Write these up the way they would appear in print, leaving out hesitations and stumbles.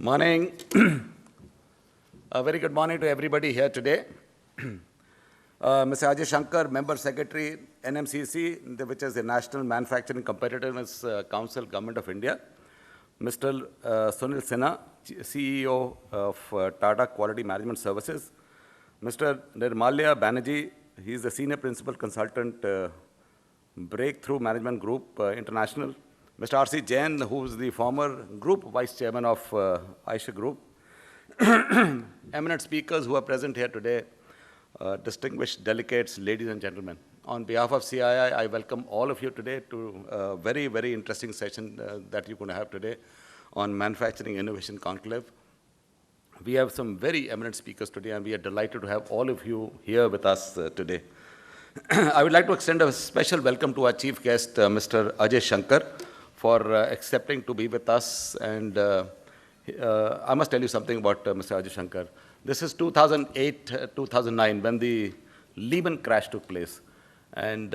Morning. A very good morning to everybody here today. Mr. Ajay Shankar, Member Secretary, NMCC, which is the National Manufacturing Competitiveness Council, Government of India. Mr. Sunil Sinha, CEO of Tata Quality Management Services. Mr. Nirmalya Banerjee, he is the Senior Principal Consultant, Breakthrough Management Group International. Mr. R.C. Jain, who is the former Group Vice Chairman of Aisha Group. Eminent speakers who are present here today, distinguished delegates, ladies and gentlemen. On behalf of CII, I welcome all of you today to a very, very interesting session that you're going to have today on Manufacturing Innovation Conclave. We have some very eminent speakers today, and we are delighted to have all of you here with us today. I would like to extend a special welcome to our chief guest, Mr. Ajay Shankar, for accepting to be with us. And I must tell you something about Mr. Ajay Shankar. This is 2008, 2009, when the Lehman crash took place. And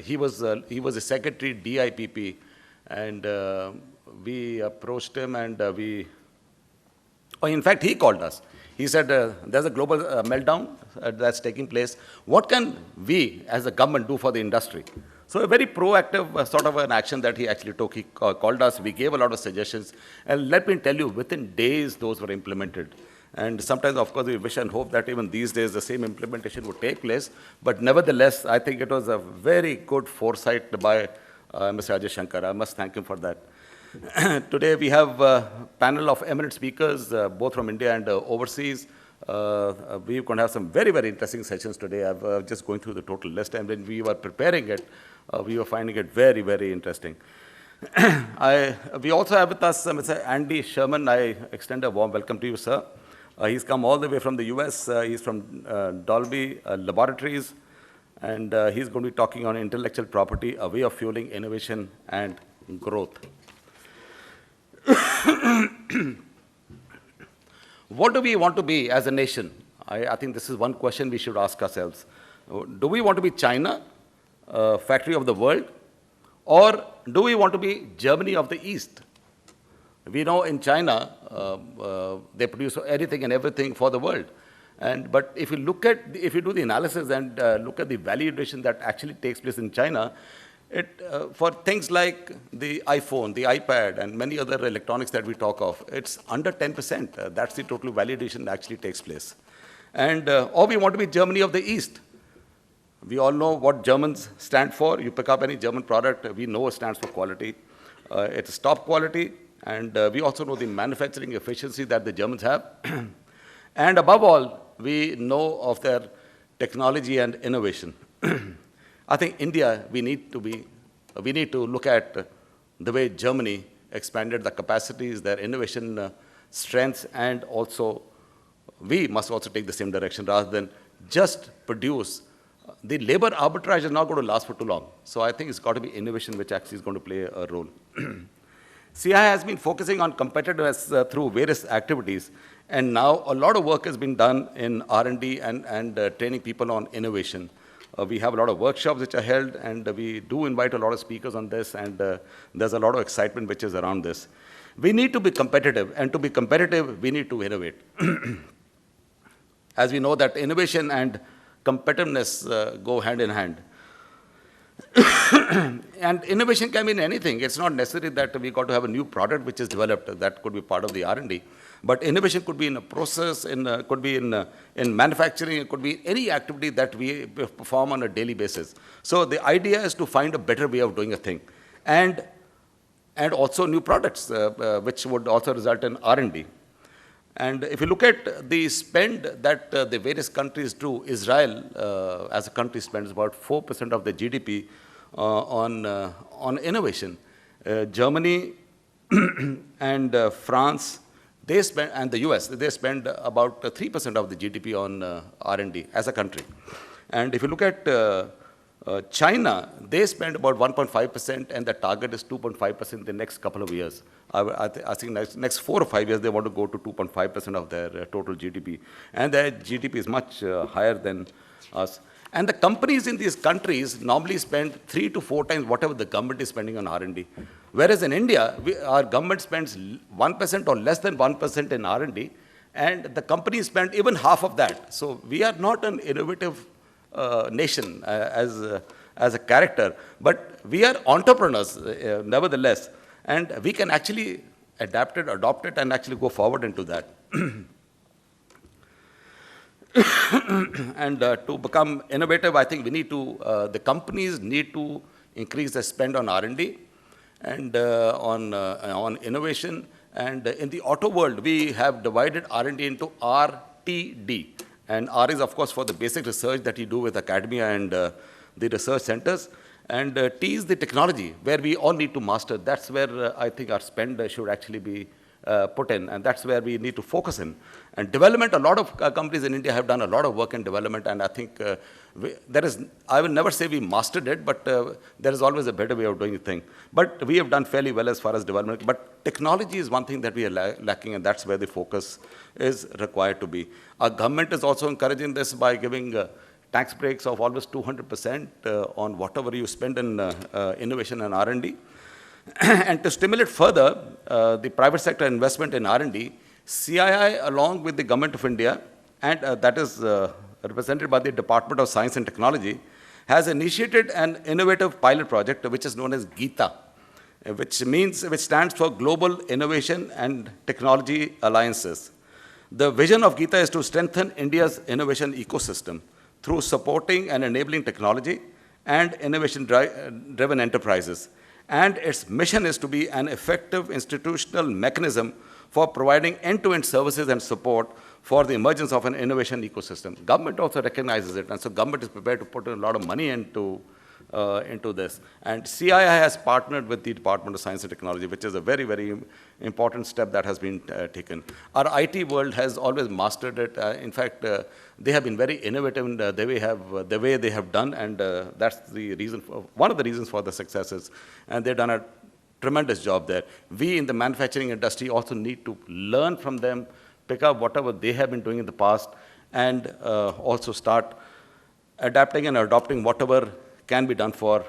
he was a secretary DIPP, and we approached him, and in fact, he called us. He said, there's a global meltdown that's taking place. What can we, as a government, do for the industry? So a very proactive sort of an action that he actually took. He called us, we gave a lot of suggestions, and let me tell you, within days, those were implemented. And sometimes, of course, we wish and hope that even these days, the same implementation would take place. But nevertheless, I think it was a very good foresight by Mr. Ajay Shankar. I must thank him for that. Today, we have a panel of eminent speakers, both from India and overseas. We're going to have some very, very interesting sessions today. I'm just going through the total list, and when we were preparing it, we were finding it very, very interesting. We also have with us Mr. Andy Sherman. I extend a warm welcome to you, sir. He's come all the way from the US. He's from Dolby Laboratories, and he's going to be talking on intellectual property, a way of fueling innovation and growth. What do we want to be as a nation? I think this is one question we should ask ourselves. Do we want to be China, factory of the world, or do we want to be Germany of the East? We know in China, they produce anything and everything for the world. But if you do the analysis and look at the value addition that actually takes place in China, for things like the iPhone, the iPad, and many other electronics that we talk of, it's under 10%. That's the total value addition that actually takes place. Or we want to be Germany of the East. We all know what Germans stand for. You pick up any German product, we know it stands for quality. It's top quality, and we also know the manufacturing efficiency that the Germans have. And above all, we know of their technology and innovation. I think India, we need to look at the way Germany expanded the capacities, their innovation strengths, and also we must also take the same direction rather than just produce. The labor arbitrage is not going to last for too long. So I think it's got to be innovation which actually is going to play a role. CII has been focusing on competitiveness through various activities, and now a lot of work has been done in R&D and training people on innovation. We have a lot of workshops which are held, and we do invite a lot of speakers on this, and there's a lot of excitement which is around this. We need to be competitive, and to be competitive, we need to innovate. As we know that innovation and competitiveness go hand in hand. And innovation can mean anything. It's not necessary that we got to have a new product which is developed. That could be part of the R&D. But innovation could be in a process, could be in manufacturing, it could be any activity that we perform on a daily basis. So the idea is to find a better way of doing a thing. And also new products, which would also result in R&D. And if you look at the spend that the various countries do, Israel as a country spends about 4% of the GDP on innovation. Germany and France, they spend, and the US, they spend about 3% of the GDP on R&D as a country. And if you look at China, they spend about 1.5%, and the target is 2.5% in the next couple of years. I think next 4 or 5 years, they want to go to 2.5% of their total GDP. And their GDP is much higher than us. And the companies in these countries normally spend 3 to 4 times whatever the government is spending on R&D. Whereas in India, our government spends 1% or less than 1% in R&D, and the companies spend even half of that. So we are not an innovative nation as a character, but we are entrepreneurs nevertheless, and we can actually adapt it, adopt it, and actually go forward into that. And to become innovative, I think we need to, the companies need to increase their spend on R&D and on innovation. And in the auto world, we have divided R&D into RTD. And R is, of course, for the basic research that you do with academia and the research centers. And T is the technology, where we all need to master. That's where I think our spend should actually be put in, and that's where we need to focus in. And development, a lot of companies in India have done a lot of work in development, and I think I will never say we mastered it, but there is always a better way of doing the thing. But we have done fairly well as far as development, but technology is one thing that we are lacking, and that's where the focus is required to be. Our government is also encouraging this by giving tax breaks of almost 200% on whatever you spend in innovation and R&D. And to stimulate further the private sector investment in R&D, CII, along with the Government of India, and that is represented by the Department of Science and Technology, has initiated an innovative pilot project which is known as GITA, which stands for Global Innovation and Technology Alliances. The vision of GITA is to strengthen India's innovation ecosystem through supporting and enabling technology and innovation-driven enterprises. And its mission is to be an effective institutional mechanism for providing end-to-end services and support for the emergence of an innovation ecosystem. Government also recognizes it, and so government is prepared to put in a lot of money into this. And CII has partnered with the Department of Science and Technology, which is a very, very important step that has been taken. Our IT world has always mastered it. In fact, they have been very innovative in the way they have done, and that's the reason one of the reasons for the successes. And they've done a tremendous job there. We in the manufacturing industry also need to learn from them, pick up whatever they have been doing in the past, and also start adapting and adopting whatever can be done for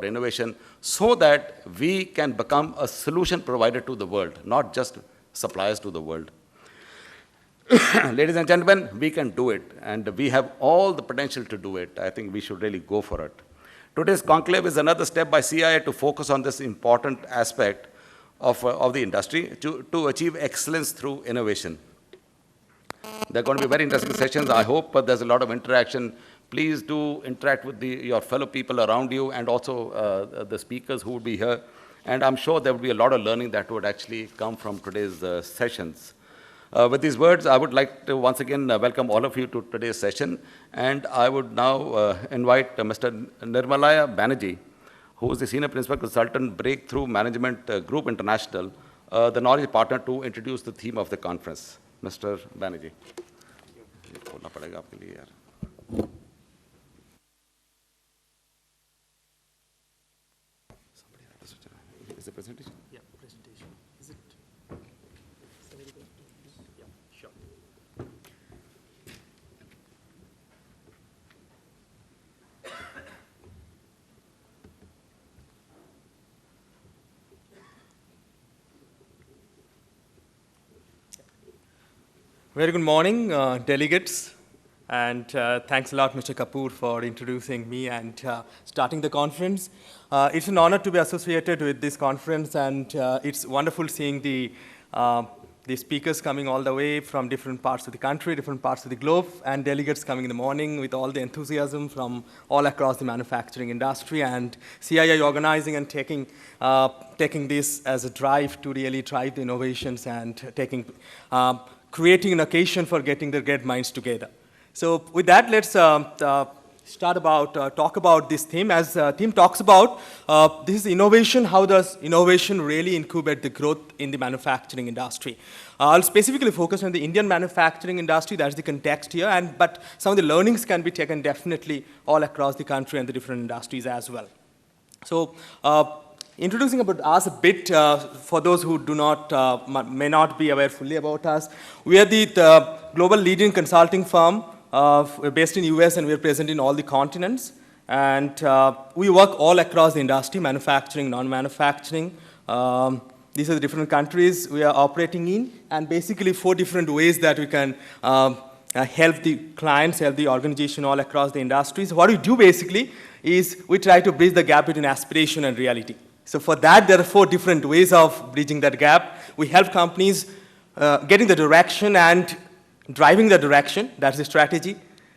innovation, so that we can become a solution provider to the world, not just suppliers to the world. Ladies and gentlemen, we can do it, and we have all the potential to do it. I think we should really go for it. Today's conclave is another step by CII to focus on this important aspect of the industry to achieve excellence through innovation. There are going to be very interesting sessions. I hope there's a lot of interaction. Please do interact with your fellow people around you, and also the speakers who would be here. And I'm sure there would be a lot of learning that would actually come from today's sessions. With these words, I would like to once again welcome all of you to today's session. And I would now invite Mr. Nirmalaya Banerjee, who is the Senior Principal Consultant, Breakthrough Management Group International, the knowledge partner, to introduce the theme of the conference. Mr. Banerjee. Is the presentation? Yeah, presentation. Is it? Yeah, sure. Very good morning, delegates. And thanks a lot, Mr. Kapoor, for introducing me and starting the conference. It's an honor to be associated with this conference, and it's wonderful seeing the speakers coming all the way from different parts of the country, different parts of the globe, and delegates coming in the morning with all the enthusiasm from all across the manufacturing industry, and CII organizing and taking this as a drive to really drive the innovations and creating an occasion for getting the great minds together. So with that, let's talk about this theme. As the theme talks about, this is innovation. How does innovation really incubate the growth in the manufacturing industry? I'll specifically focus on the Indian manufacturing industry. That's the context here. But some of the learnings can be taken definitely all across the country and the different industries as well. So introducing about us a bit, for those who may not be aware fully about us, we are the global leading consulting firm We're based in US and we're present in all the continents. And we work all across the industry, manufacturing, non-manufacturing. These are the different countries we are operating in, and basically 4 different ways that we can help the clients, help the organization all across the industries. What we do basically is we try to bridge the gap between aspiration and reality. So for that, there are 4 different ways of bridging that gap. We help companies getting the direction and driving the direction. That's the strategy.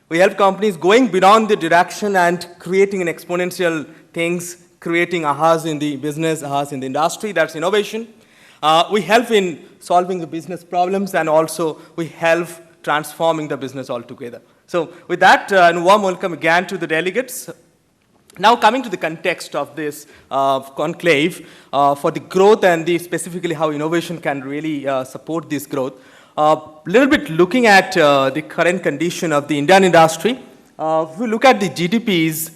We help companies going beyond the direction and creating an exponential things, creating ahas in the business, ahas in the industry. That's innovation. We help in solving the business problems, and also we help transforming the business altogether. So with that, and warm welcome again to the delegates. Now coming to the context of this conclave for the growth and specifically how innovation can really support this growth. Little bit looking at the current condition of the Indian industry. If we look at the GDPs,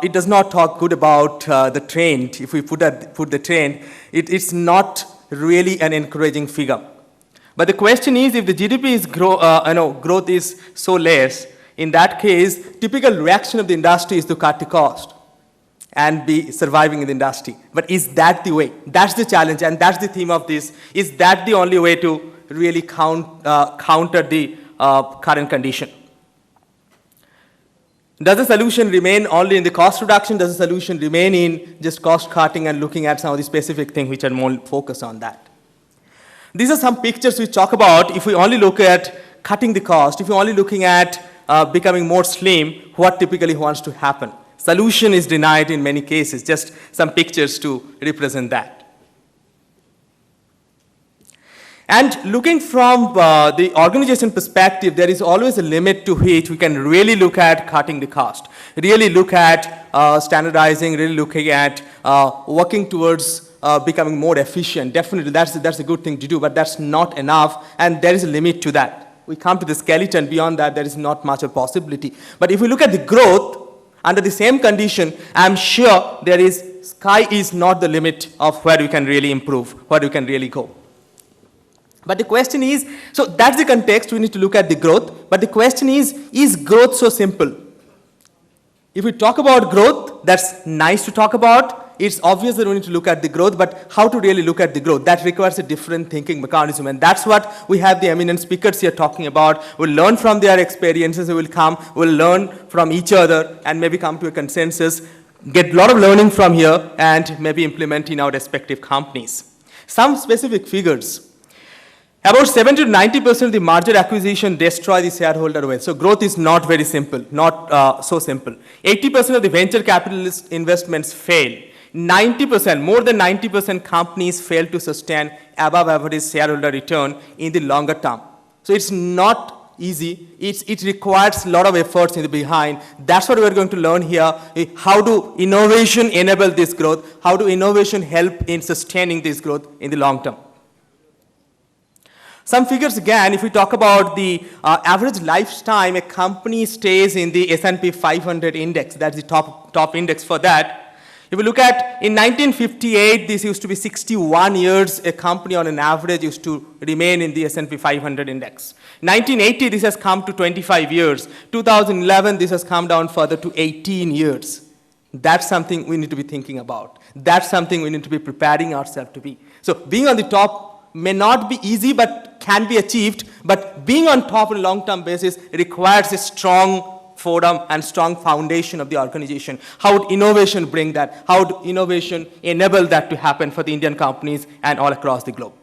it does not talk good about the trend. If we put the trend, it's not really an encouraging figure. But the question is, if the GDP is growth is so less, in that case, typical reaction of the industry is to cut the cost and be surviving in the industry. But is that the way? That's the challenge, and that's the theme of this. Is that the only way to really counter the current condition? Does the solution remain only in the cost reduction? Does the solution remain in just cost cutting and looking at some of the specific things which are more focused on that? These are some pictures we talk about. If we only look at cutting the cost, if we're only looking at becoming more slim, what typically wants to happen? Solution is denied in many cases. Just some pictures to represent that. And looking from the organization perspective, there is always a limit to which we can really look at cutting the cost, really look at standardizing, really looking at working towards becoming more efficient. Definitely, that's a good thing to do, but that's not enough, and there is a limit to that. We come to the skeleton. Beyond that, there is not much of possibility. But if we look at the growth, under the same condition, I'm sure sky is not the limit of where we can really improve, where we can really go. But the question is, so that's the context, we need to look at the growth, but the question is growth so simple? If we talk about growth, that's nice to talk about. It's obvious that we need to look at the growth, but how to really look at the growth? That requires a different thinking mechanism, and that's what we have the eminent speakers here talking about. We'll learn from their experiences, we'll learn from each other, and maybe come to a consensus, get a lot of learning from here, and maybe implement in our respective companies. Some specific figures. About 70 to 90% of the merger acquisition destroy the shareholder wealth. So growth is not very simple, not so simple. 80% of the venture capitalist investments fail. 90%, more than 90% companies fail to sustain above average shareholder return in the longer term. So it's not easy. It requires a lot of efforts in the behind. That's what we're going to learn here. How do innovation enable this growth? How do innovation help in sustaining this growth in the long term? Some figures again, if we talk about the average lifetime a company stays in the S&P 500 index, that's the top index for that. If we look at, in 1958, this used to be 61 years, a company on an average used to remain in the S&P 500 index. 1980, this has come to 25 years. 2011, this has come down further to 18 years. That's something we need to be thinking about. That's something we need to be preparing ourselves to be. So being on the top may not be easy, but can be achieved, but being on top on a long-term basis requires a strong forum and strong foundation of the organization. How would innovation bring that? How would innovation enable that to happen for the Indian companies and all across the globe?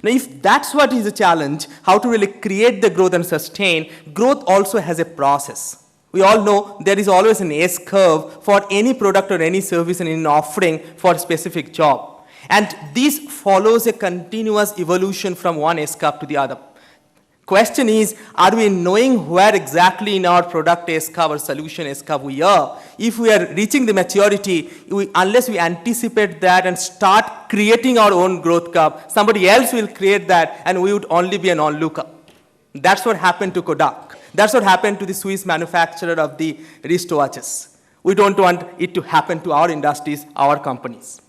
Now, if that's what is a challenge, how to really create the growth and sustain, growth also has a process. We all know there is always an S-curve for any product or any service and an offering for a specific job. And this follows a continuous evolution from one S-curve to the other. Question is, are we knowing where exactly in our product S-curve or solution S-curve we are? If we are reaching the maturity, unless we anticipate that and start creating our own growth curve, somebody else will create that and we would only be an onlooker. That's what happened to Kodak. That's what happened to the Swiss manufacturer of the wristwatches. We don't want it to happen to our industries, our companies.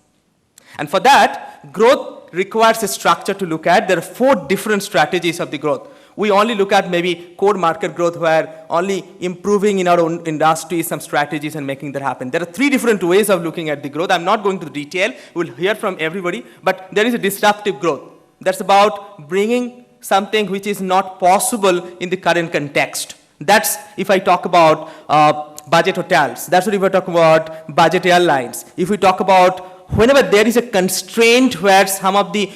And for that, growth requires a structure to look at. There are 4 different strategies of the growth. We only look at maybe core market growth where only improving in our own industry, some strategies and making that happen. There are 3 different ways of looking at the growth. I'm not going to the detail. We'll hear from everybody, but there is a disruptive growth. That's about bringing something which is not possible in the current context. That's if I talk about budget hotels. That's what if I talk about budget airlines. If we talk about whenever there is a constraint where some of the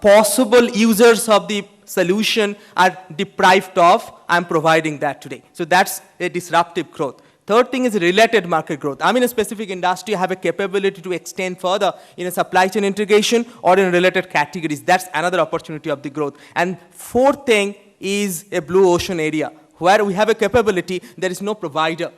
possible users of the solution are deprived of, I'm providing that today. So that's a disruptive growth. Third thing is related market growth. I'm in a specific industry, I have a capability to extend further in a supply chain integration or in related categories. That's another opportunity of the growth. And fourth thing is a blue ocean area where we have a capability, there is no provider.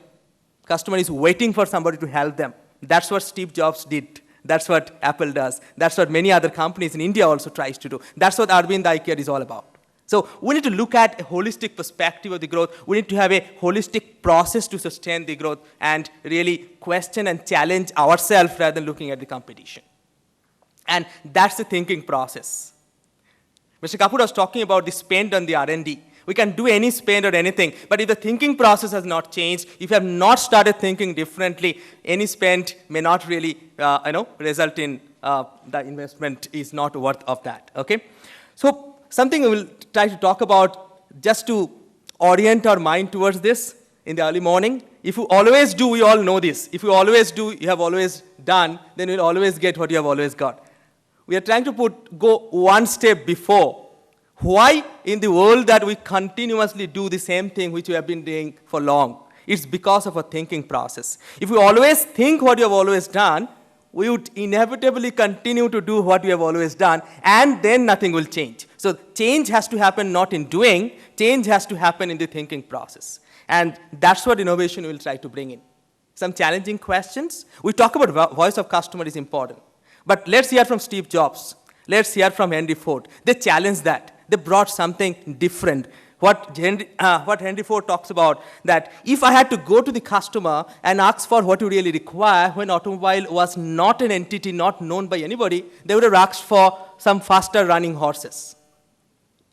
Customer is waiting for somebody to help them. That's what Steve Jobs did. That's what Apple does. That's what many other companies in India also tries to do. That's what Arvind Eye Care is all about. So we need to look at a holistic perspective of the growth. We need to have a holistic process to sustain the growth and really question and challenge ourselves rather than looking at the competition. And that's the thinking process. Mr. Kapoor was talking about the spend on the R&D. We can do any spend or anything, but if the thinking process has not changed, if you have not started thinking differently, any spend may not really result in the investment is not worth of that, okay? So something we will try to talk about just to orient our mind towards this in the early morning. If you always do, we all know this. If you always do, you have always done, then you'll always get what you have always got. We are trying to go one step before. Why in the world that we continuously do the same thing which we have been doing for long? It's because of a thinking process. If we always think what you have always done, we would inevitably continue to do what we have always done, and then nothing will change. So change has to happen not in doing, change has to happen in the thinking process. And that's what innovation will try to bring in. Some challenging questions. We talk about voice of customer is important. But let's hear from Steve Jobs. Let's hear from Henry Ford. They challenged that. They brought something different. What Henry Ford talks about, that if I had to go to the customer and ask for what you really require when automobile was not an entity, not known by anybody, they would have asked for some faster running horses.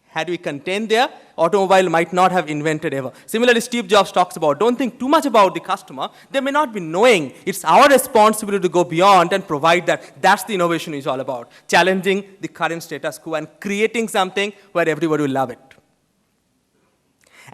Had we contained there, automobile might not have invented ever. Similarly, Steve Jobs talks about, don't think too much about the customer. They may not be knowing. It's our responsibility to go beyond and provide that. That's the innovation is all about. Challenging the current status quo and creating something where everybody will love it.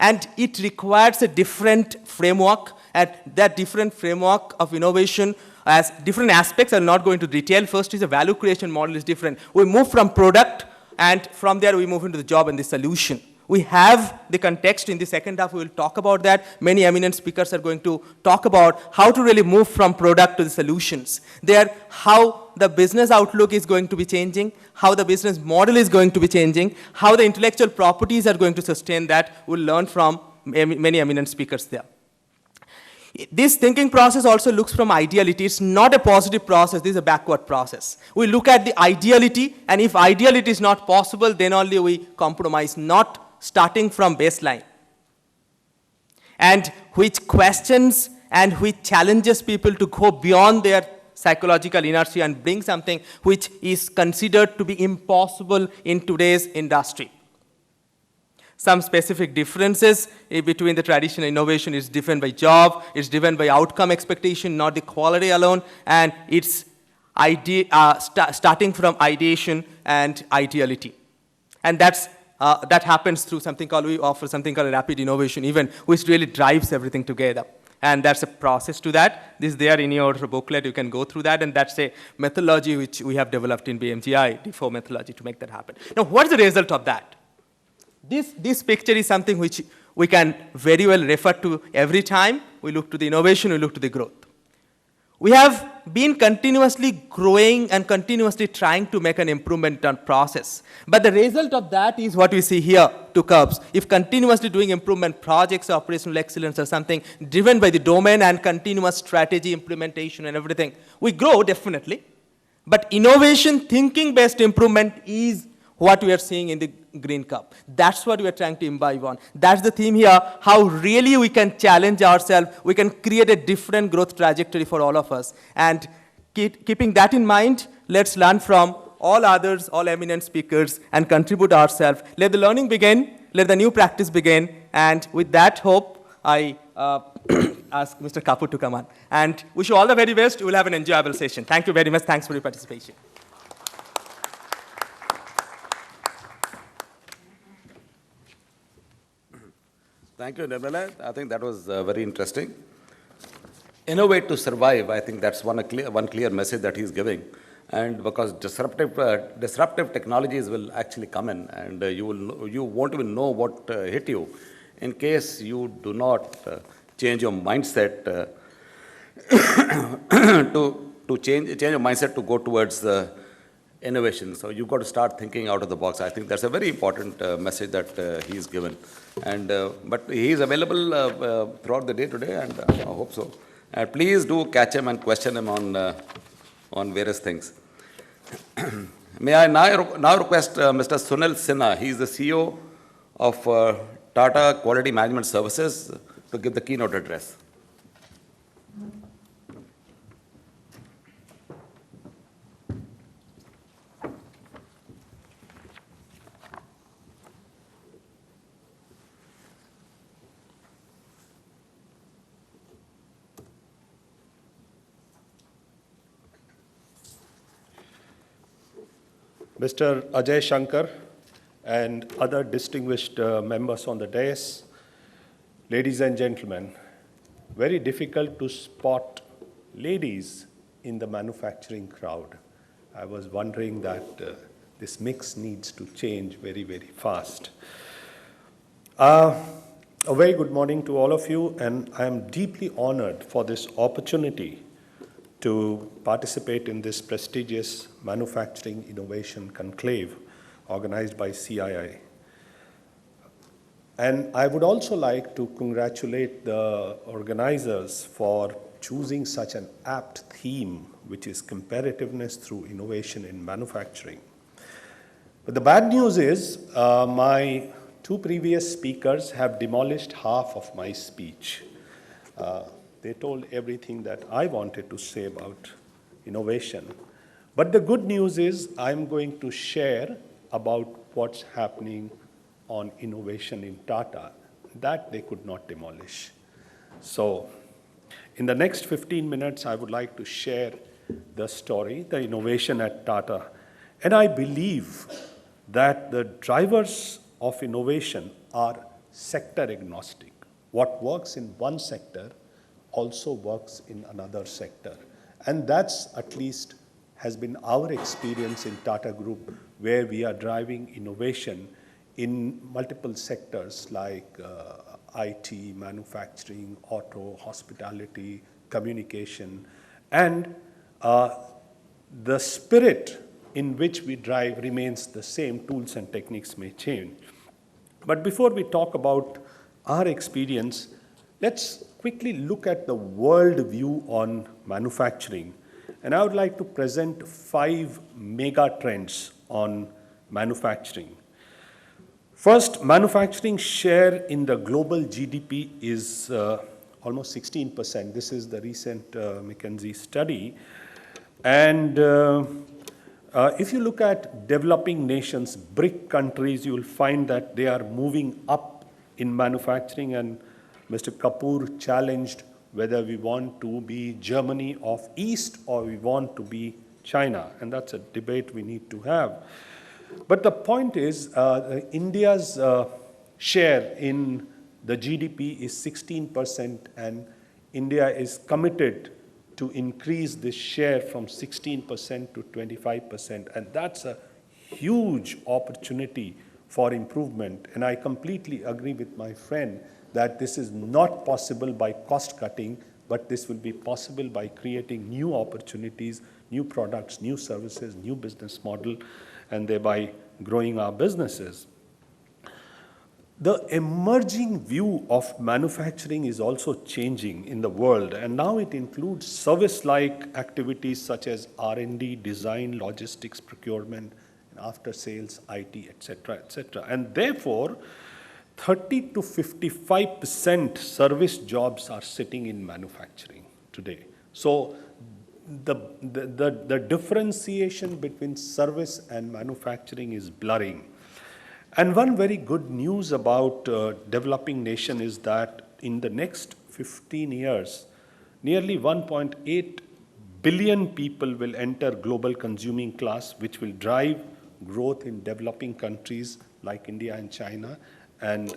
And it requires a different framework, and that different framework of innovation has different aspects. I'm not going to detail. First is the value creation model is different. We move from product, and from there we move into the job and the solution. We have the context. In the second half, we will talk about that. Many eminent speakers are going to talk about how to really move from product to the solutions. There, how the business outlook is going to be changing, how the business model is going to be changing, how the intellectual properties are going to sustain that. We'll learn from many eminent speakers there. This thinking process also looks from ideality. It's not a positive process. This is a backward process. We look at the ideality, and if ideality is not possible, then only we compromise, not starting from baseline. And which questions and which challenges people to go beyond their psychological inertia and bring something which is considered to be impossible in today's industry. Some specific differences between the traditional innovation is driven by job, it's driven by outcome expectation, not the quality alone, and it's starting from ideation and ideality. And that happens through something called, we offer something called a rapid innovation event, which really drives everything together. And that's a process to that. This is there in your booklet. You can go through that, and that's a methodology which we have developed in BMGI, D4 methodology, to make that happen. Now, what's the result of that? This picture is something which we can very well refer to every time we look to the innovation, we look to the growth. We have been continuously growing and continuously trying to make an improvement on process. But the result of that is what we see here, two curves. If continuously doing improvement projects, operational excellence or something driven by the domain and continuous strategy implementation and everything, we grow definitely. But innovation, thinking-based improvement is what we are seeing in the green cup. That's what we are trying to imbibe on. That's the theme here, how really we can challenge ourselves, we can create a different growth trajectory for all of us. And keeping that in mind, let's learn from all others, all eminent speakers, and contribute ourselves. Let the learning begin, let the new practice begin, and with that hope, I ask Mr. Kapoor to come on. And wish you all the very best. We will have an enjoyable session. Thank you very much. Thanks for your participation. Thank you, Nirmala. I think that was very interesting. Innovate to survive, I think that's one clear message that he's giving. And because disruptive technologies will actually come in, and you won't even know what hit you in case you do not change your mindset to change your mindset to go towards innovation. So you've got to start thinking out of the box. I think that's a very important message that he's given. And but he's available throughout the day today, and I hope so. Please do catch him and question him on various things. May I now request Mr. Sunil Sinha. He is the CEO of Tata Quality Management Services to give the keynote address. Mr. Ajay Shankar and other distinguished members on the dais, ladies and gentlemen, very difficult to spot ladies in the manufacturing crowd. I was wondering that this mix needs to change very, very fast. A very good morning to all of you, and I am deeply honored for this opportunity to participate in this prestigious manufacturing innovation conclave organized by CII. And I would also like to congratulate the organizers for choosing such an apt theme, which is competitiveness through innovation in manufacturing. But the bad news is my two previous speakers have demolished half of my speech. They told everything that I wanted to say about innovation. But the good news is I'm going to share about what's happening on innovation in Tata that they could not demolish. So in the next 15 minutes, I would like to share the story, the innovation at Tata. And I believe that the drivers of innovation are sector agnostic. What works in one sector also works in another sector. And that's at least has been our experience in Tata Group, where we are driving innovation in multiple sectors like IT, manufacturing, auto, hospitality, communication. And the spirit in which we drive remains the same. Tools and techniques may change. But before we talk about our experience, let's quickly look at the world view on manufacturing. And I would like to present 5 mega trends on manufacturing. First, manufacturing share in the global GDP is almost 16%. This is the recent McKinsey study. And if you look at developing nations, BRIC countries, you will find that they are moving up in manufacturing, and Mr. Kapoor challenged whether we want to be Germany of East or we want to be China, and that's a debate we need to have. But the point is, India's share in the GDP is 16%, and India is committed to increase this share from 16% to 25%, and that's a huge opportunity for improvement. And I completely agree with my friend that this is not possible by cost cutting, but this will be possible by creating new opportunities, new products, new services, new business model, and thereby growing our businesses. The emerging view of manufacturing is also changing in the world, and now it includes service-like activities such as R&D, design, logistics, procurement, and after-sales, IT, etc., etc. And therefore, 30 to 55% service jobs are sitting in manufacturing today. So the differentiation between service and manufacturing is blurring. And one very good news about developing nation is that in the next 15 years, nearly 1.8 billion people will enter global consuming class, which will drive growth in developing countries like India and China. And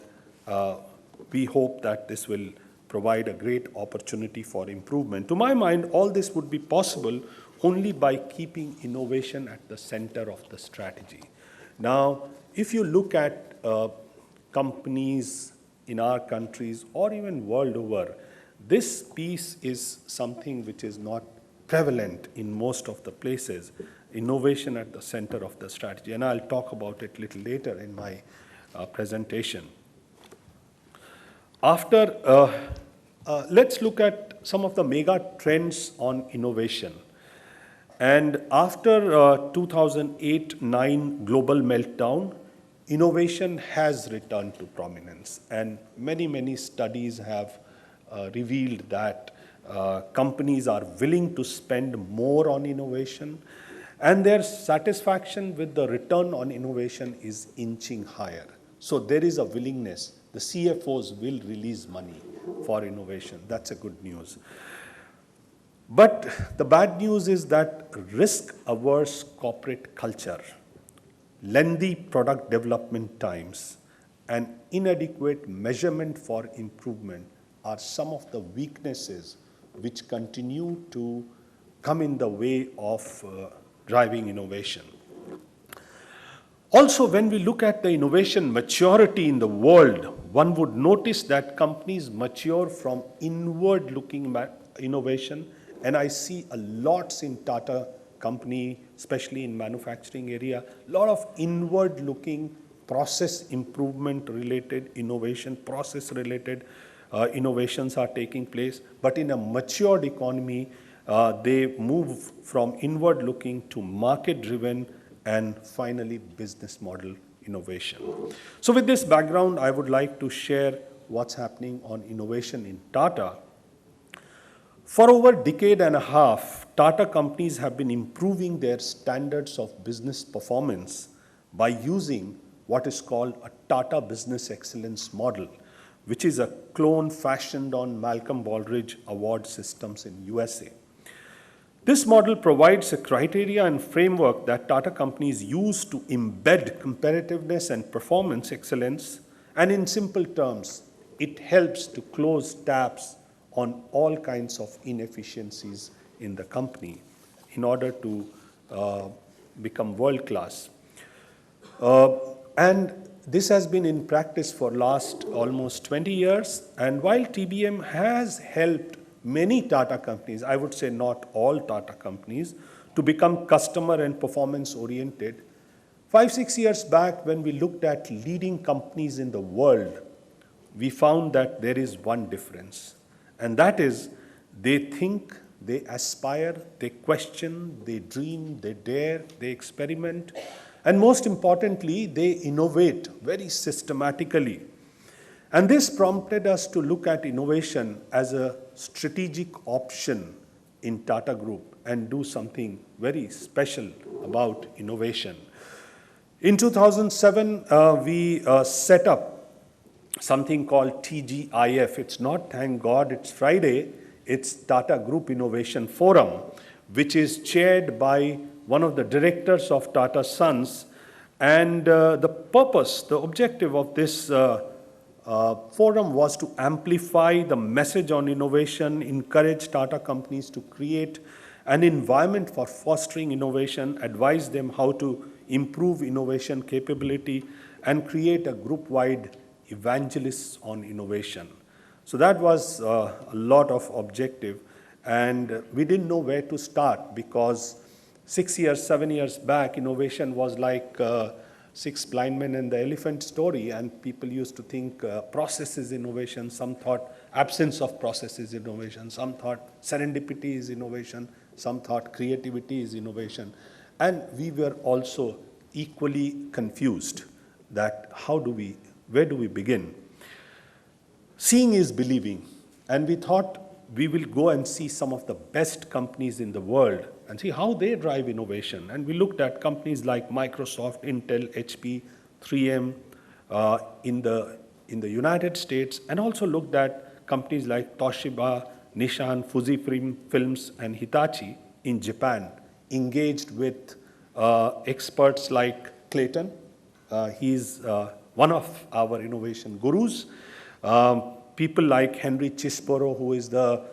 we hope that this will provide a great opportunity for improvement. To my mind, all this would be possible only by keeping innovation at the center of the strategy. Now, if you look at companies in our countries or even world over, this piece is something which is not prevalent in most of the places, innovation at the center of the strategy. And I'll talk about it a little later in my presentation. Let's look at some of the mega trends on innovation. And after 2008-9 global meltdown, innovation has returned to prominence. And many studies have revealed that companies are willing to spend more on innovation, and their satisfaction with the return on innovation is inching higher. So there is a willingness. The CFOs will release money for innovation. That's a good news. But the bad news is that risk-averse corporate culture, lengthy product development times, and inadequate measurement for improvement are some of the weaknesses which continue to come in the way of driving innovation. Also, when we look at the innovation maturity in the world, one would notice that companies mature from inward-looking innovation, and I see a lot in Tata company, especially in manufacturing area, a lot of inward-looking process improvement-related innovation, process-related innovations are taking place. But in a matured economy, they move from inward-looking to market-driven and finally business model innovation. So with this background, I would like to share what's happening on innovation in Tata. For over a decade and a half, Tata companies have been improving their standards of business performance by using what is called a Tata Business Excellence model, which is a clone fashioned on Malcolm Baldrige award systems in USA. This model provides a criteria and framework that Tata companies use to embed competitiveness and performance excellence, and in simple terms, it helps to close taps on all kinds of inefficiencies in the company in order to become world-class. And this has been in practice for last almost 20 years, and while TBM has helped many Tata companies, I would say not all Tata companies, to become customer and performance oriented, 5-6 years back when we looked at leading companies in the world, we found that there is one difference, and that is they think, they aspire, they question, they dream, they dare, they experiment, and most importantly, they innovate very systematically. And this prompted us to look at innovation as a strategic option in Tata Group and do something very special about innovation. In 2007, we set up something called TGIF. It's not, thank God, it's Friday. It's Tata Group Innovation Forum, which is chaired by one of the directors of Tata Sons. And the purpose, the objective of this forum was to amplify the message on innovation, encourage Tata companies to create an environment for fostering innovation, advise them how to improve innovation capability, and create a group-wide evangelists on innovation. So that was a lot of objective, and we didn't know where to start because 6 years, 7 years back, innovation was like Six Blind Men and the Elephant story, and people used to think process is innovation, some thought absence of process is innovation, some thought serendipity is innovation, some thought creativity is innovation. And we were also equally confused that where do we begin? Seeing is believing, and we thought we will go and see some of the best companies in the world and see how they drive innovation. And we looked at companies like Microsoft, Intel, HP, 3M in the United States, and also looked at companies like Toshiba, Nissan, Fujifilm, and Hitachi in Japan, engaged with experts like Clayton. He's one of our innovation gurus. People like Henry Chisborough, who is the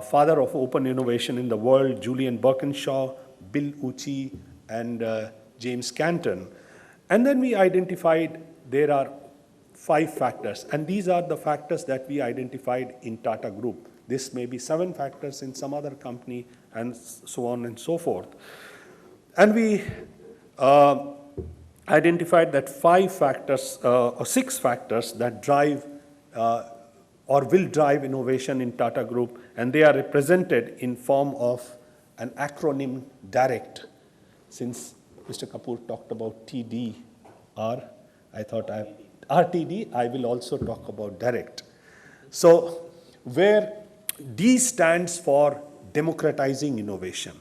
father of open innovation in the world, Julian Birkinshaw, Bill Uchi, and James Canton. And then we identified there are 5 factors, and these are the factors that we identified in Tata Group. This may be 7 factors in some other company, and so on and so forth. And we identified that 5 factors, or 6 factors that drive or will drive innovation in Tata Group, and they are represented in form of an acronym DIRECT. Since Mr. Kapoor talked about TDR, I thought RTD, I will also talk about DIRECT. So where D stands for democratizing innovation,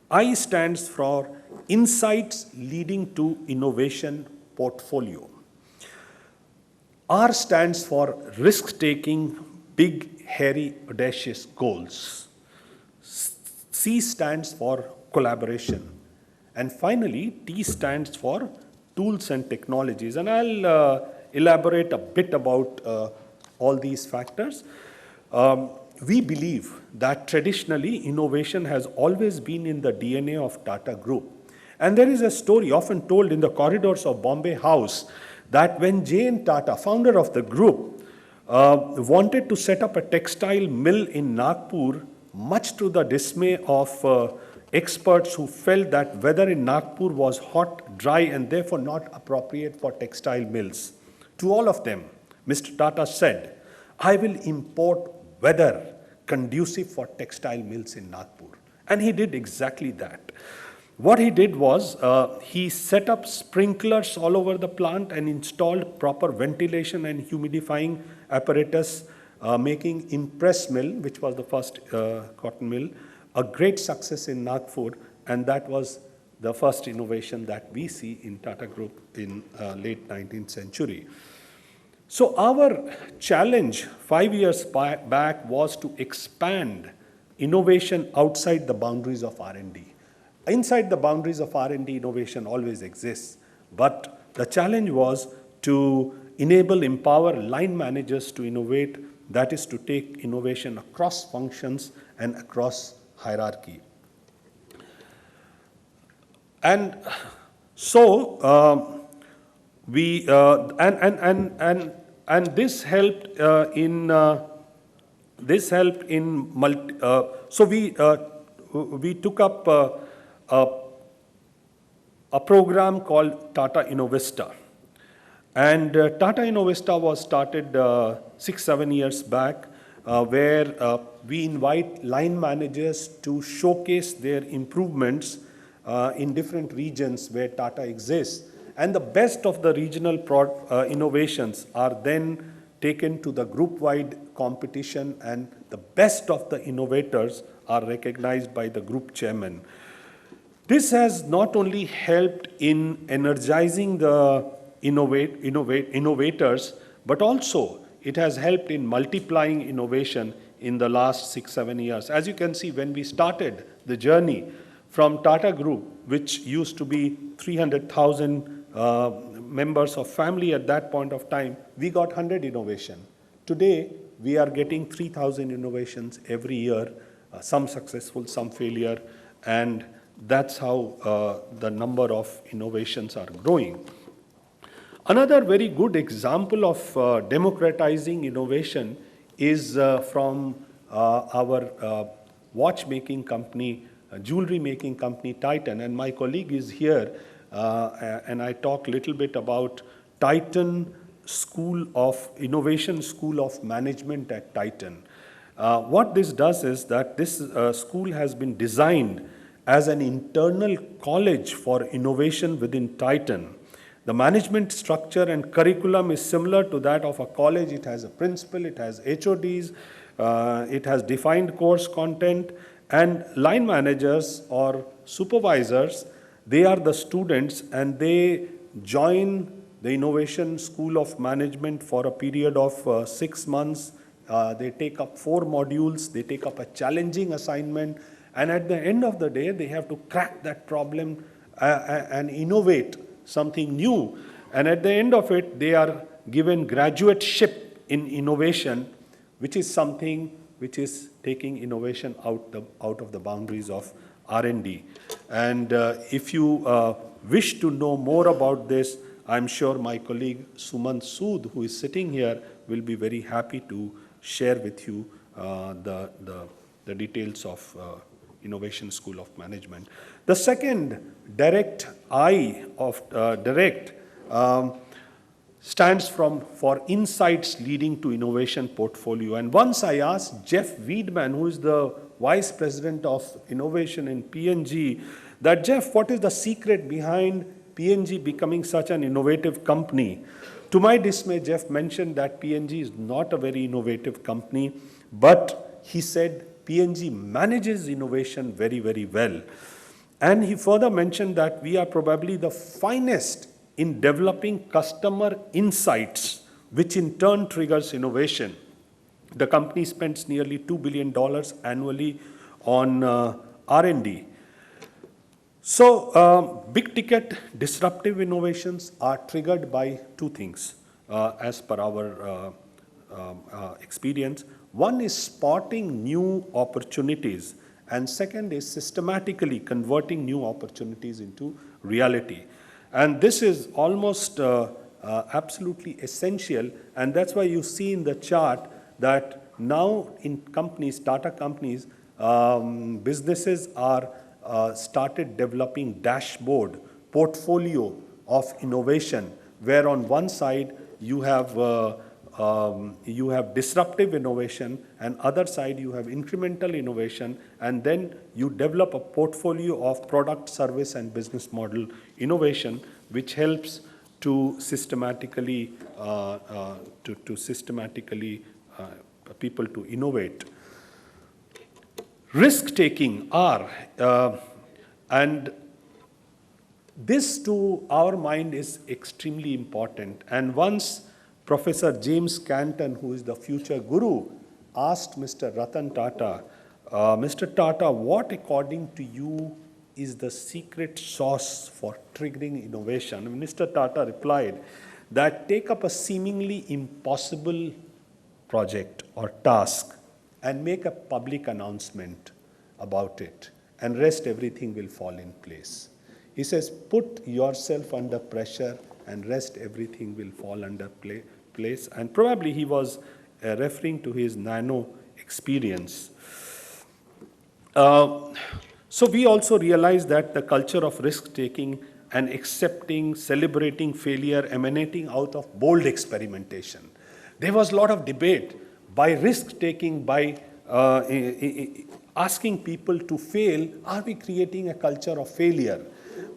I stands for insights leading to innovation portfolio. R stands for risk-taking, big, hairy, audacious goals. C stands for collaboration. And finally, T stands for tools and technologies. And I'll elaborate a bit about all these factors. We believe that traditionally innovation has always been in the DNA of Tata Group. And there is a story often told in the corridors of Bombay House that when J.N. Tata, founder of the group, wanted to set up a textile mill in Nagpur, much to the dismay of experts who felt that weather in Nagpur was hot, dry, and therefore not appropriate for textile mills. To all of them, Mr. Tata said, "I will import weather conducive for textile mills in Nagpur." And he did exactly that. What he did was he set up sprinklers all over the plant and installed proper ventilation and humidifying apparatus, making Impress Mill, which was the first cotton mill, a great success in Nagpur, and that was the first innovation that we see in Tata Group in late 19th century. So our challenge 5 years back was to expand innovation outside the boundaries of R&D. Inside the boundaries of R&D, innovation always exists, but the challenge was to empower line managers to innovate, that is to take innovation across functions and across hierarchy. And so this helped we took up a program called Tata Innovista. And Tata Innovista was started 6-7 years back, where we invite line managers to showcase their improvements in different regions where Tata exists. And the best of the regional innovations are then taken to the group-wide competition, and the best of the innovators are recognized by the group chairman. This has not only helped in energizing the innovators, but also it has helped in multiplying innovation in the last 6-7 years. As you can see, when we started the journey from Tata Group, which used to be 300,000 members of family at that point of time, we got 100 innovation. Today, we are getting 3,000 innovations every year, some successful, some failure, and that's how the number of innovations are growing. Another very good example of democratizing innovation is from our watchmaking company, jewelry making company, Titan. And my colleague is here, and I talk a little bit about Titan School of Innovation, School of Management at Titan. What this does is that this school has been designed as an internal college for innovation within Titan. The management structure and curriculum is similar to that of a college. It has a principal, it has HODs, It has defined course content, and line managers or supervisors, they are the students, and they join the Innovation School of Management for a period of 6 months. They take up 4 modules, they take up a challenging assignment, and at the end of the day, they have to crack that problem and innovate something new. And at the end of it, they are given graduateship in innovation, which is something which is taking innovation out of the boundaries of R&D. And if you wish to know more about this, I'm sure my colleague Sumant Sood, who is sitting here, will be very happy to share with you the details of Innovation School of Management. The second, direct I of direct, stands for insights leading to innovation portfolio. And once I asked Jeff Wiedemann, who is the Vice President of Innovation in P&G, that Jeff, what is the secret behind P&G becoming such an innovative company? To my dismay, Jeff mentioned that P&G is not a very innovative company, but he said P&G manages innovation very, very well. And he further mentioned that we are probably the finest in developing customer insights, which in turn triggers innovation. The company spends nearly $2 billion annually on R&D. So big ticket disruptive innovations are triggered by 2 things as per our experience. One is spotting new opportunities, and second is systematically converting new opportunities into reality. And this is almost absolutely essential, and that's why you see in the chart that now in companies, Tata companies, businesses are started developing dashboard, portfolio of innovation, where on one side you have disruptive innovation, and other side you have incremental innovation, and then you develop a portfolio of product, service, and business model innovation, which helps to systematically people to innovate. Risk-taking are, and this to our mind is extremely important. And once Professor James Canton, who is the future guru, asked Mr. Ratan Tata, Mr. Tata, what according to you is the secret sauce for triggering innovation? And Mr. Tata replied that take up a seemingly impossible project or task and make a public announcement about it, and rest everything will fall in place. He says, put yourself under pressure and rest everything will fall under place. And probably he was referring to his nano experience. So we also realize that the culture of risk-taking and accepting, celebrating failure emanating out of bold experimentation. There was a lot of debate by risk-taking, by asking people to fail, are we creating a culture of failure?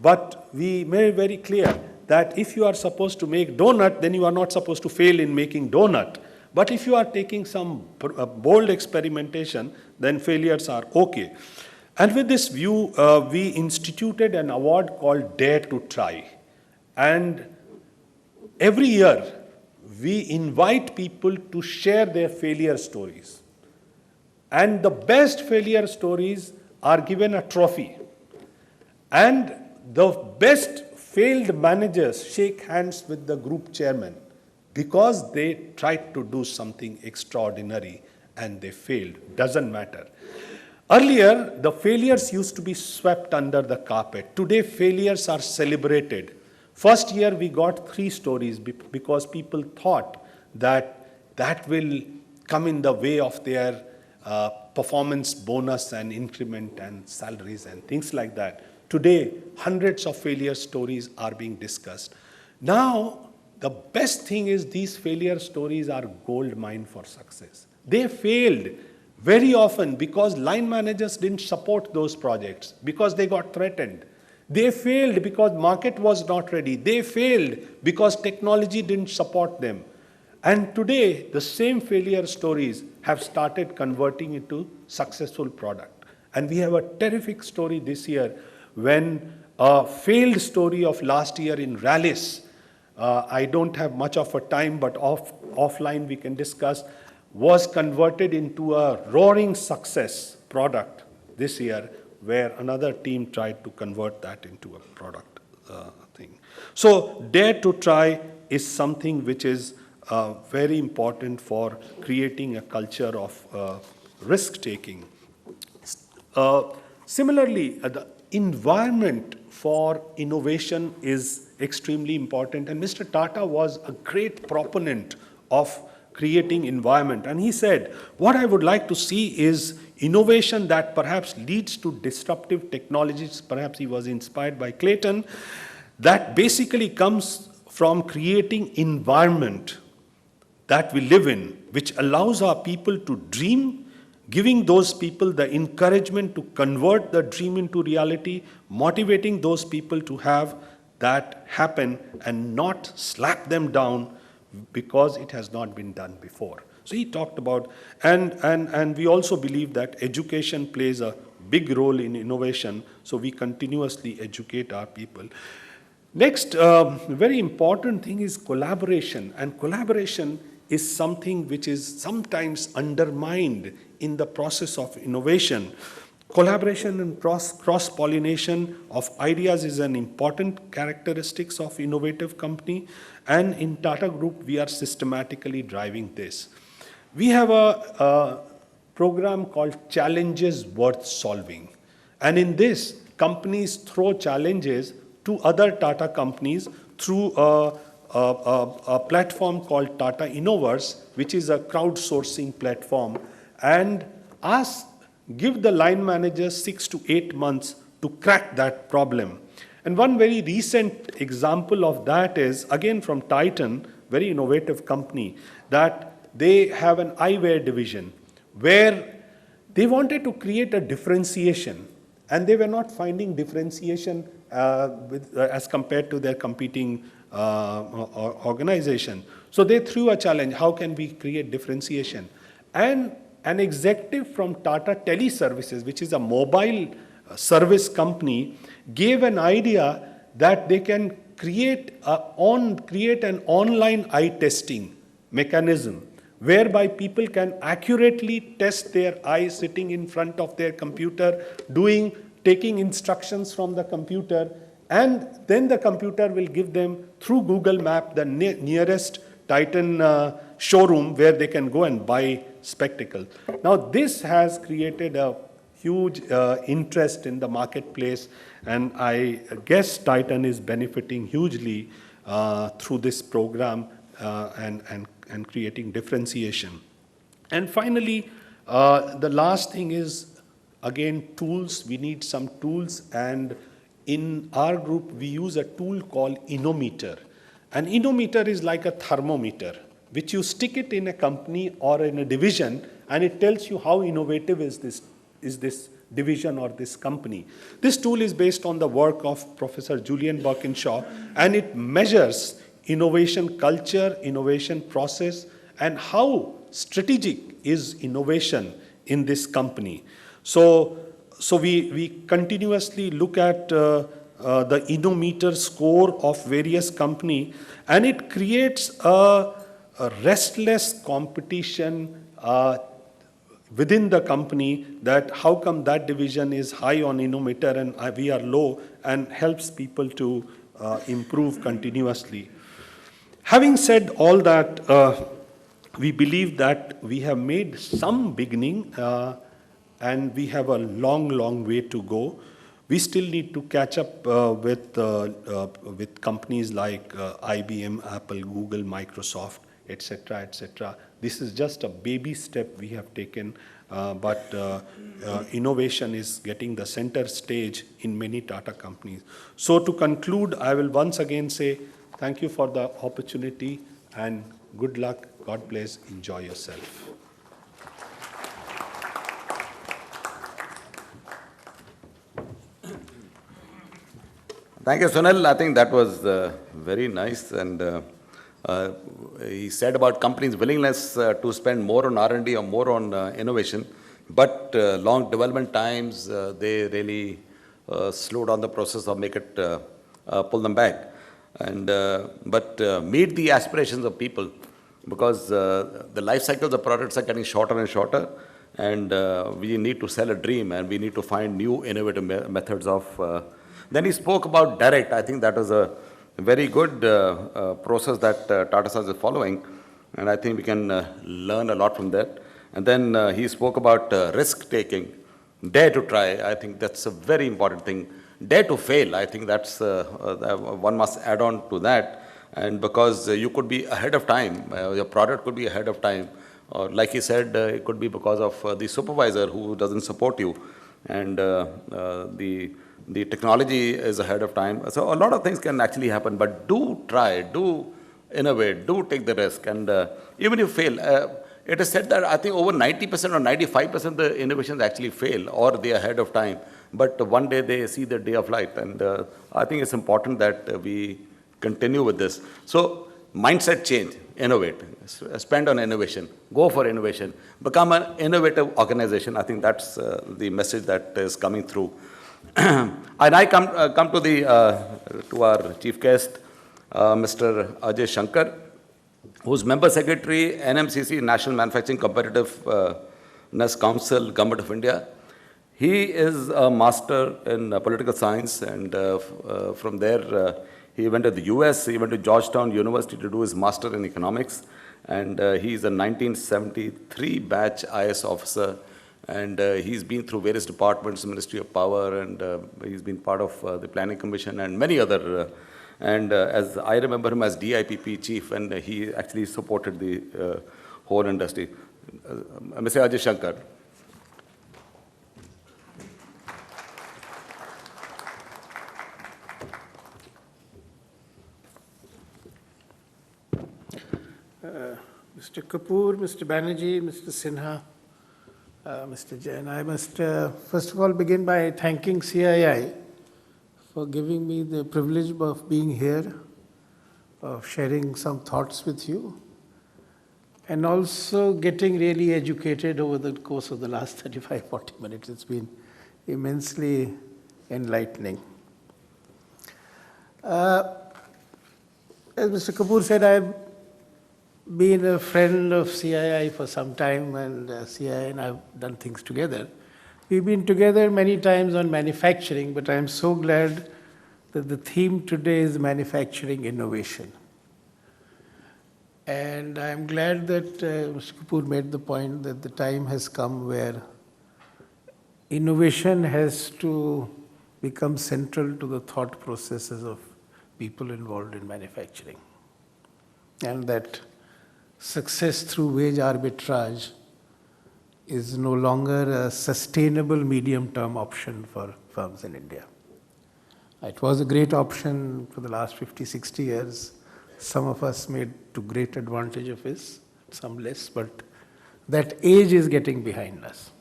But we made very clear that if you are supposed to make donut, then you are not supposed to fail in making donut. But if you are taking some bold experimentation, then failures are okay. And with this view, we instituted an award called Dare to Try. And every year, we invite people to share their failure stories. And the best failure stories are given a trophy. And the best failed managers shake hands with the group chairman because they tried to do something extraordinary and they failed. Doesn't matter. Earlier, the failures used to be swept under the carpet. Today, failures are celebrated. First year, we got 3 stories because people thought that that will come in the way of their performance bonus and increment and salaries and things like that. Today, hundreds of failure stories are being discussed. Now, the best thing is these failure stories are gold mine for success. They failed very often because line managers didn't support those projects, because they got threatened. They failed because market was not ready. They failed because technology didn't support them. And today, the same failure stories have started converting into successful product. And we have a terrific story this year when a failed story of last year in Rallis, I don't have much of a time, but offline we can discuss, was converted into a roaring success product this year, where another team tried to convert that into a product thing. So dare to try is something which is very important for creating a culture of risk-taking. Similarly, the environment for innovation is extremely important, and Mr. Tata was a great proponent of creating environment. And he said, what I would like to see is innovation that perhaps leads to disruptive technologies. Perhaps he was inspired by Clayton, that basically comes from creating environment that we live in, which allows our people to dream, giving those people the encouragement to convert the dream into reality, motivating those people to have that happen and not slap them down because it has not been done before. So he talked about, and we also believe that education plays a big role in innovation, so we continuously educate our people. Next, very important thing is collaboration, and collaboration is something which is sometimes undermined in the process of innovation. Collaboration and cross-pollination of ideas is an important characteristics of innovative company, and in Tata Group, we are systematically driving this. We have a program called Challenges Worth Solving, and in this, companies throw challenges to other Tata companies through a platform called Tata Innoverse, which is a crowdsourcing platform, and give the line managers 6 to 8 months to crack that problem. And one very recent example of that is, again from Titan, very innovative company, that they have an eyewear division where they wanted to create a differentiation, and they were not finding differentiation as compared to their competing organization. So they threw a challenge, how can we create differentiation? And an executive from Tata Teleservices, which is a mobile service company, gave an idea that they can create an online eye testing mechanism whereby people can accurately test their eye sitting in front of their computer, taking instructions from the computer, and then the computer will give them through Google Map the nearest Titan showroom where they can go and buy spectacles. Now this has created a huge interest in the marketplace, and I guess Titan is benefiting hugely through this program and creating differentiation. And finally, the last thing is, again, tools. We need some tools, and in our group, we use a tool called Innometer. An Innometer is like a thermometer, which you stick it in a company or in a division, and it tells you how innovative is this division or this company. This tool is based on the work of Professor Julian Birkinshaw, and it measures innovation culture, innovation process, and how strategic is innovation in this company. So we continuously look at the Innometer score of various company, and it creates a restless competition within the company, that how come that division is high on Innometer and we are low, and helps people to improve continuously. Having said all that, we believe that we have made some beginning and we have a long way to go. We still need to catch up with companies like IBM, Apple, Google, Microsoft, etc., etc. This is just a baby step we have taken, but innovation is getting the center stage in many Tata companies. So to conclude, I will once again say thank you for the opportunity and good luck. God bless. Enjoy yourself. Thank you, Sunil. I think that was very nice, and He said about companies' willingness to spend more on R&D or more on innovation, but long development times, they really slow down the process or make it, pull them back. But meet the aspirations of people, because the life cycles of products are getting shorter and shorter, and we need to sell a dream, and we need to find new innovative methods of. Then he spoke about direct. I think that was a very good process that Tata Sons is following, and I think we can learn a lot from that. And then he spoke about risk-taking, dare to try. I think that's a very important thing. Dare to fail, I think that's, one must add on to that. And because you could be ahead of time, your product could be ahead of time, or like he said, it could be because of the supervisor who doesn't support you, and the technology is ahead of time. So a lot of things can actually happen, but do try, do innovate, do take the risk, and even if you fail, it is said that I think over 90% or 95% of the innovations actually fail, or they are ahead of time, but one day they see the day of light, and I think it's important that we continue with this. So mindset change, innovate, spend on innovation, go for innovation, become an innovative organization. I think that's the message that is coming through. And I come to our chief guest, Mr. Ajay Shankar, who's Member Secretary, NMCC, National Manufacturing Competitiveness Council, Government of India. He is a master in political science, and from there he went to the US, he went to Georgetown University to do his master in economics, and he's a 1973 batch IS officer, and he's been through various departments, Ministry of Power, and he's been part of the Planning Commission and many other, and as I remember him as DIPP chief, and he actually supported the whole industry. Mr. Ajay Shankar. Mr. Kapoor, Mr. Banerjee, Mr. Sinha, Mr. Jain, I must first of all begin by thanking CII for giving me the privilege of being here, of sharing some thoughts with you, and also getting really educated over the course of the last 35-40 minutes. It's been immensely enlightening. As Mr. Kapoor said, I've been a friend of CII for some time, and CII and I have done things together. We've been together many times on manufacturing, but I'm so glad that the theme today is manufacturing innovation. And I'm glad that Mr. Kapoor made the point that the time has come where innovation has to become central to the thought processes of people involved in manufacturing. And that success through wage arbitrage is no longer a sustainable medium-term option for firms in India. It was a great option for the last 50, 60 years. Some of us made to great advantage of it, some less, but that age is getting behind us.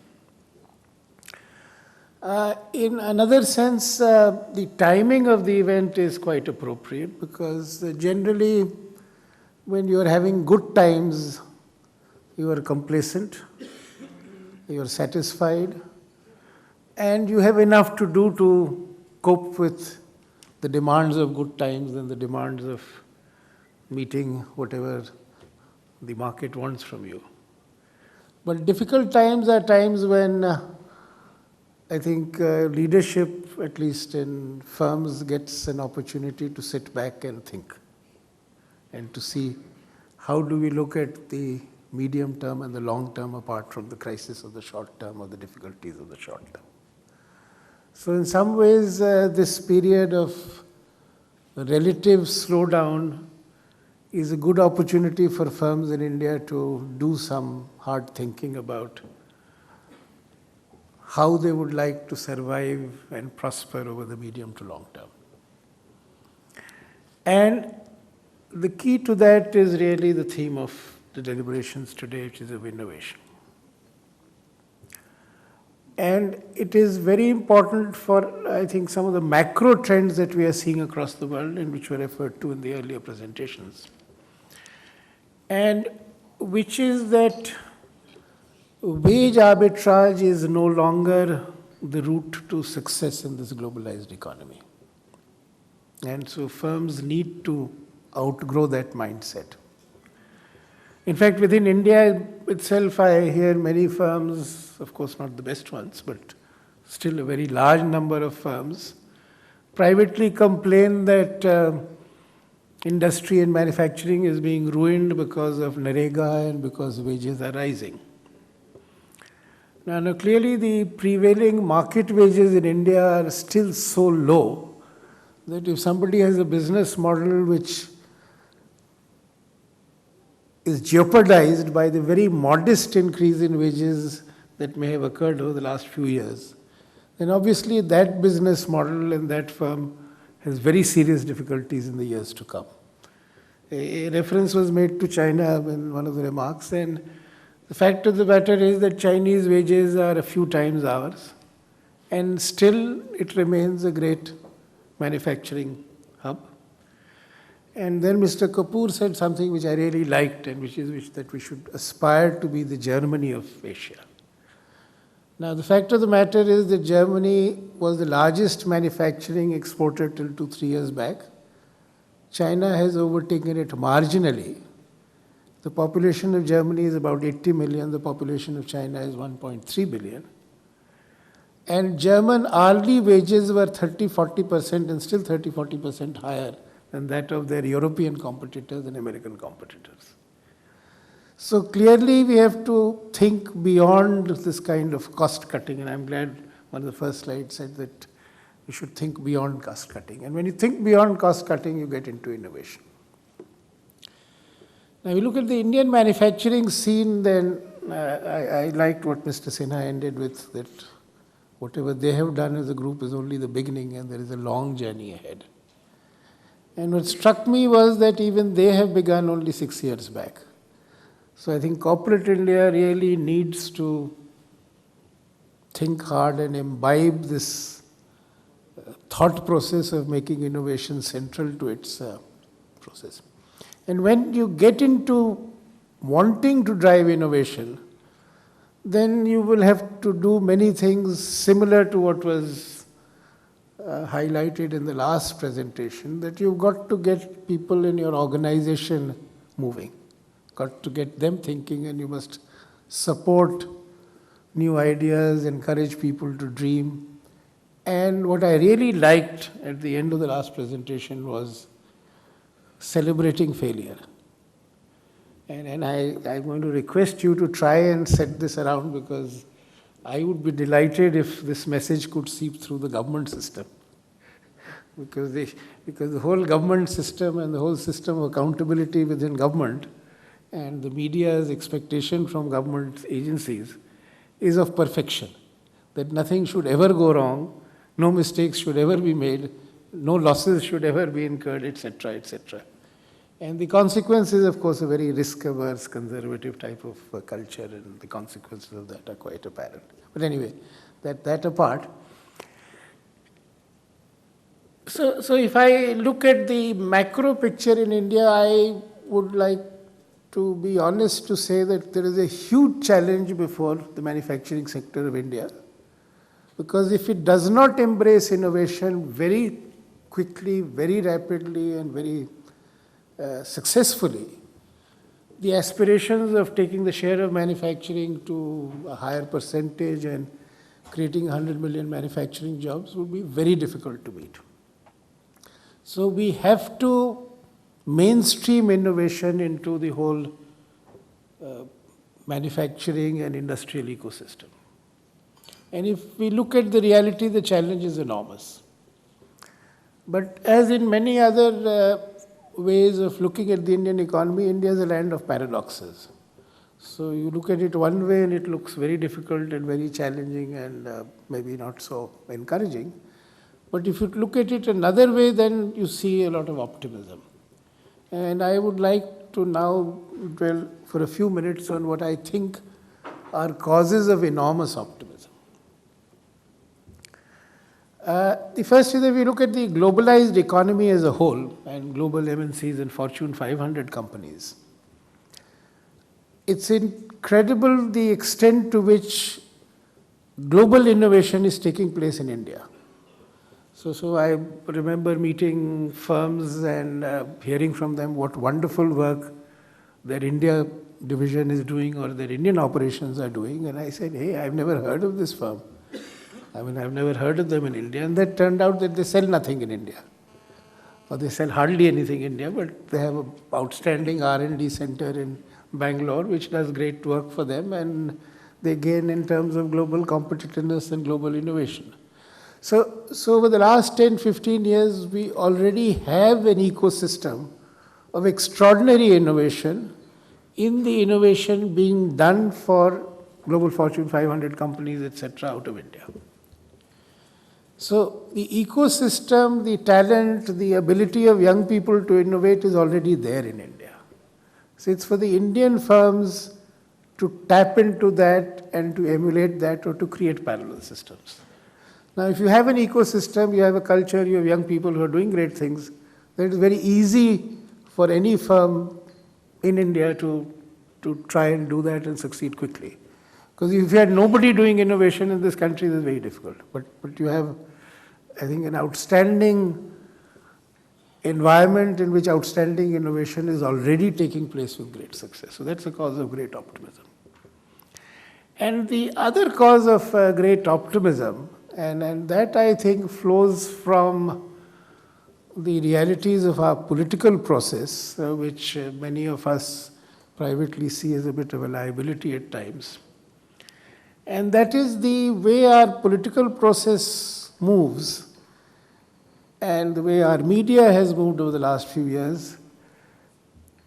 In another sense, the timing of the event is quite appropriate, because generally when you are having good times, you are complacent, you are satisfied, and you have enough to do to cope with the demands of good times and the demands of meeting whatever the market wants from you. But difficult times are times when I think leadership, at least in firms, gets an opportunity to sit back and think, and to see how do we look at the medium term and the long term apart from the crisis of the short term or the difficulties of the short term. So in some ways, this period of relative slowdown is a good opportunity for firms in India to do some hard thinking about how they would like to survive and prosper over the medium to long term. And the key to that is really the theme of the deliberations today, which is of innovation. And it is very important for, I think, some of the macro trends that we are seeing across the world, and which were referred to in the earlier presentations. and which is that wage arbitrage is no longer the route to success in this globalized economy. And so firms need to outgrow that mindset. In fact, within India itself, I hear many firms, of course not the best ones, but still a very large number of firms, privately complain that industry and manufacturing is being ruined because of Narega and because wages are rising. Now, clearly the prevailing market wages in India are still so low that if somebody has a business model which is jeopardized by the very modest increase in wages that may have occurred over the last few years, then obviously that business model and that firm has very serious difficulties in the years to come. A reference was made to China in one of the remarks, and the fact of the matter is that Chinese wages are a few times ours, and still it remains a great manufacturing hub. And then Mr. Kapoor said something which I really liked, and which is that we should aspire to be the Germany of Asia. Now, the fact of the matter is that Germany was the largest manufacturing exporter till 2-3 years back. China has overtaken it marginally. The population of Germany is about 80 million. The population of China is 1.3 billion. And German hourly wages were 30-40% and still 30-40% higher than that of their European competitors and American competitors. So clearly we have to think beyond this kind of cost cutting, and I'm glad one of the first slides said that we should think beyond cost cutting. And when you think beyond cost cutting, you get into innovation. Now, if you look at the Indian manufacturing scene, then I liked what Mr. Sinha ended with, that whatever they have done as a group is only the beginning and there is a long journey ahead. And what struck me was that even they have begun only 6 years back. So I think corporate India really needs to think hard and imbibe this thought process of making innovation central to its process. And when you get into wanting to drive innovation, then you will have to do many things similar to what was highlighted in the last presentation, that you've got to get people in your organization moving, got to get them thinking, and you must support new ideas, encourage people to dream. And what I really liked at the end of the last presentation was celebrating failure. And I'm going to request you to try and set this around, because I would be delighted if this message could seep through the government system. Because the whole government system and the whole system of accountability within government and the media's expectation from government agencies is of perfection, that nothing should ever go wrong, no mistakes should ever be made, no losses should ever be incurred, etc., etc. And the consequence is, of course, a very risk-averse, conservative type of culture, and the consequences of that are quite apparent. But anyway, that apart. So if I look at the macro picture in India, I would like to be honest to say that there is a huge challenge before the manufacturing sector of India, because if it does not embrace innovation very quickly, very rapidly, and very successfully, the aspirations of taking the share of manufacturing to a higher percentage and creating 100 million manufacturing jobs would be very difficult to meet. So we have to mainstream innovation into the whole manufacturing and industrial ecosystem. And if we look at the reality, the challenge is enormous. But as in many other ways of looking at the Indian economy, India is a land of paradoxes. So you look at it one way and it looks very difficult and very challenging and maybe not so encouraging. But if you look at it another way, then you see a lot of optimism. And I would like to now dwell for a few minutes on what I think are causes of enormous optimism. The first is that we look at the globalized economy as a whole, and global MNCs and Fortune 500 companies. it's incredible the extent to which global innovation is taking place in India. So I remember meeting firms and hearing from them what wonderful work their India division is doing or their Indian operations are doing. And I said, hey, I've never heard of this firm. I mean, I've never heard of them in India. And that turned out that they sell nothing in India. Or they sell hardly anything in India, but they have an outstanding R&D center in Bangalore, which does great work for them. And they gain in terms of global competitiveness and global innovation. So over the last 10, 15 years, we already have an ecosystem of extraordinary innovation in the innovation being done for global Fortune 500 companies, etc., out of India. So the ecosystem, the talent, the ability of young people to innovate is already there in India. So it's for the Indian firms to tap into that and to emulate that or to create parallel systems. Now, if you have an ecosystem, you have a culture, you have young people who are doing great things, then it's very easy for any firm in India to try and do that and succeed quickly. Because if you had nobody doing innovation in this country, it's very difficult. But you have, I think, an outstanding environment in which outstanding innovation is already taking place with great success. So that's a cause of great optimism. And the other cause of great optimism, and that I think flows from the realities of our political process, which many of us privately see as a bit of a liability at times. And that is the way our political process moves and the way our media has moved over the last few years.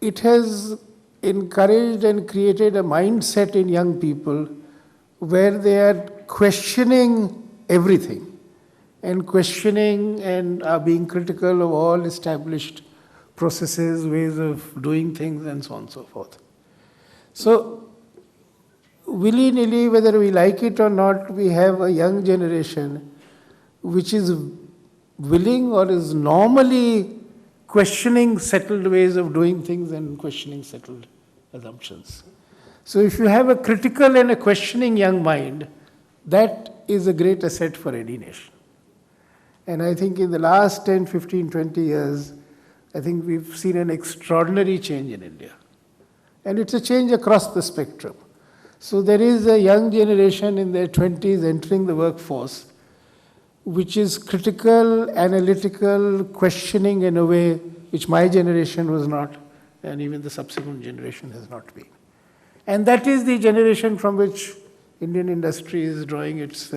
It has encouraged and created a mindset in young people where they are questioning everything and questioning and are being critical of all established processes, ways of doing things, and so on and so forth. So, willy-nilly, whether we like it or not, we have a young generation which is willing or is normally questioning settled ways of doing things and questioning settled assumptions. So if you have a critical and a questioning young mind, that is a great asset for any nation. And I think in the last 10, 15, 20 years, I think we've seen an extraordinary change in India. And it's a change across the spectrum. So there is a young generation in their 20s entering the workforce, which is critical, analytical, questioning in a way which my generation was not, and even the subsequent generation has not been. And that is the generation from which Indian industry is drawing its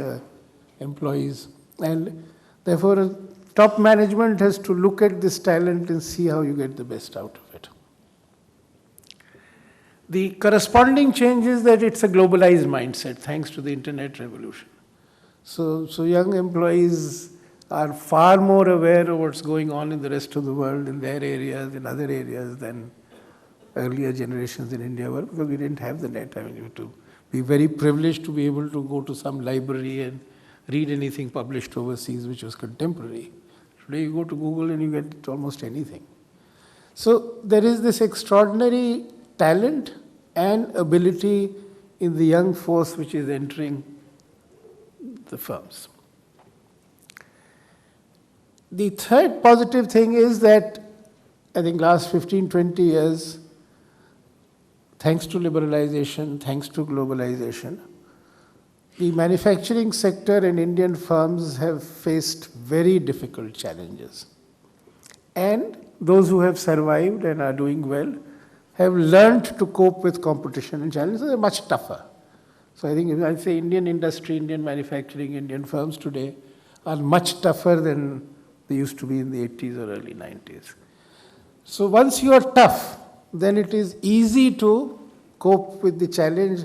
employees. And therefore, top management has to look at this talent and see how you get the best out of it. The corresponding change is that it's a globalized mindset, thanks to the internet revolution. So young employees are far more aware of what's going on in the rest of the world, in their areas, in other areas, than earlier generations in India were, because we didn't have the net. I mean, you had to be very privileged to be able to go to some library and read anything published overseas which was contemporary. Today you go to Google and you get almost anything. So there is this extraordinary talent and ability in the young force which is entering the firms. The third positive thing is that I think last 15, 20 years, thanks to liberalization, thanks to globalization, the manufacturing sector and Indian firms have faced very difficult challenges. And those who have survived and are doing well have learned to cope with competition and challenges. They're much tougher. So I think if I say Indian industry, Indian manufacturing, Indian firms today are much tougher than they used to be in the 80s or early 90s. So once you are tough, then it is easy to cope with the challenge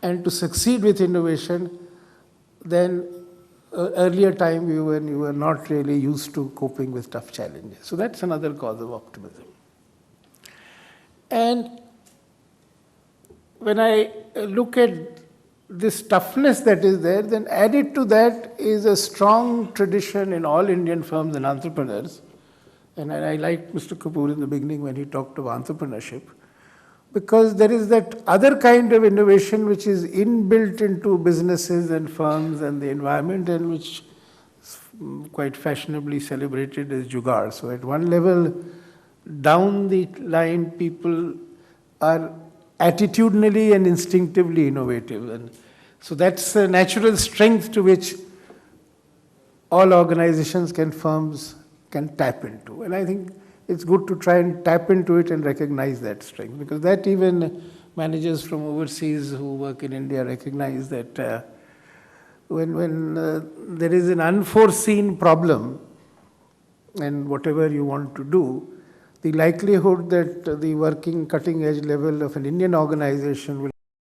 and to succeed with innovation than earlier time when you were not really used to coping with tough challenges. So that's another cause of optimism. And when I look at this toughness that is there, then added to that is a strong tradition in all Indian firms and entrepreneurs. And I liked Mr. Kapoor in the beginning when he talked of entrepreneurship, because there is that other kind of innovation which is inbuilt into businesses and firms and the environment, and which is quite fashionably celebrated as jugaad. So at one level, down the line, people are attitudinally and instinctively innovative. And so that's a natural strength to which all organizations firms can tap into. And I think it's good to try and tap into it and recognize that strength, because that even managers from overseas who work in India recognize that when there is an unforeseen problem and whatever you want to do, the likelihood that the working cutting edge level of an Indian organization will